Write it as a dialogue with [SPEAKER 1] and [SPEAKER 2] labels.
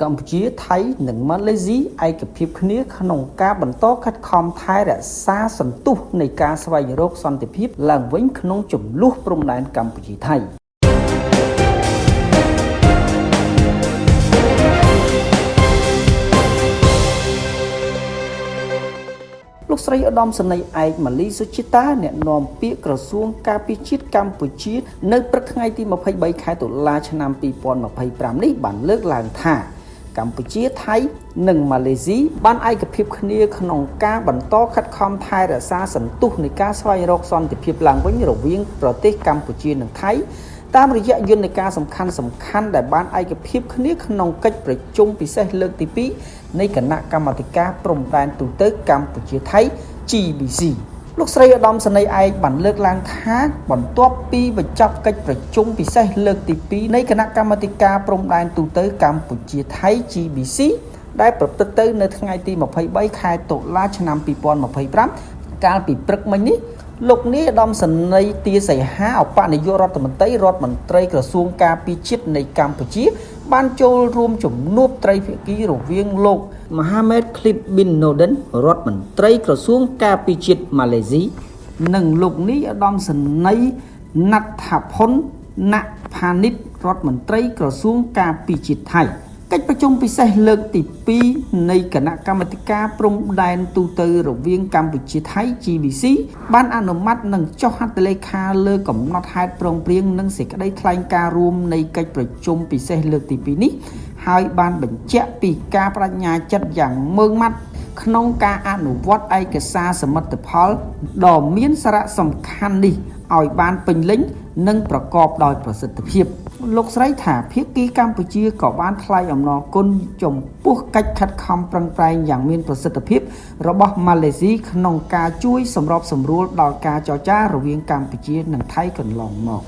[SPEAKER 1] កម្ពុជាថៃនិងម៉ាឡេស៊ីឯកភាពគ្នាក្នុងការបន្តខិតខំថែរក្សាសន្ទុះនៃការស្វែងរកសន្តិភាពឡើងវិញក្នុងជម្លោះព្រំដែនកម្ពុជាថៃលោកស្រីឧត្តមសេនីយ៍ឯកម៉ាលីសុជាតាអ្នកនាំពាក្យក្រសួងការពារជាតិកម្ពុជានៅព្រឹកថ្ងៃទី23ខែតុលាឆ្នាំ2025នេះបានលើកឡើងថាកម្ពុជាថៃនិងម៉ាឡេស៊ីបានឯកភាពគ្នាក្នុងការបន្តខិតខំថែរក្សាសន្ទុះនៃការស្វែងរកសន្តិភាពឡើងវិញរវាងប្រទេសកម្ពុជានិងថៃតាមរយៈយន្តការសំខាន់ដែលបានឯកភាពគ្នាក្នុងកិច្ចប្រជុំពិសេសលើកទី2នៃគណៈកម្មាធិការព្រំដែនទូតកម្ពុជាថៃ GBC លោកស្រីឧត្តមសេនីយ៍ឯកបានលើកឡើងថាបន្ទាប់ពីបញ្ចប់កិច្ចប្រជុំពិសេសលើកទី2នៃគណៈកម្មាធិការព្រំដែនទូតកម្ពុជាថៃ GBC ដែលប្រព្រឹត្តទៅនៅថ្ងៃទី23ខែតុលាឆ្នាំ2025កាលពីព្រឹកមិញនេះលោកនាយឧត្តមសេនីយ៍ទាសីហាអបនាយករដ្ឋមន្ត្រីក្រសួងការពារជាតិនៃកម្ពុជាបានចូលរួមជំនួបត្រីភាគីរវាងលោក Mohammed Clip bin Noden រដ្ឋមន្ត្រីក្រសួងការពារជាតិម៉ាឡេស៊ីនិងលោកនាយឧត្តមសេនីយ៍ Nathaphon Naphanish រដ្ឋមន្ត្រីក្រសួងការពារជាតិថៃកិច្ចប្រជុំពិសេសលើកទី2នៃគណៈកម្មាធិការព្រំដែនទូតរវាងកម្ពុជាថៃ GBC បានអនុម័តនិងចុះហត្ថលេខាលើកំណត់ហេតុព្រមព្រៀងនិងសេចក្តីថ្លែងការណ៍រួមនៃកិច្ចប្រជុំពិសេសលើកទី2នេះហើយបានបញ្ជាក់ពីការបដិញ្ញាចិត្តយ៉ាងម៉ឺងម៉ាត់ក្នុងការអនុវត្តឯកសារសមិទ្ធផលដ៏មានសារៈសំខាន់នេះឲ្យបានពេញលេញនិងប្រកបដោយប្រសិទ្ធភាពលោកស្រីថាភាគីកម្ពុជាក៏បានថ្លែងអំណរគុណចំពោះកិច្ចខិតខំប្រឹងប្រែងយ៉ាងមានប្រសិទ្ធភាពរបស់ម៉ាឡេស៊ីក្នុងការជួយសម្របសម្រួលដល់ការចរចារវាងកម្ពុជានិងថៃកន្លងមក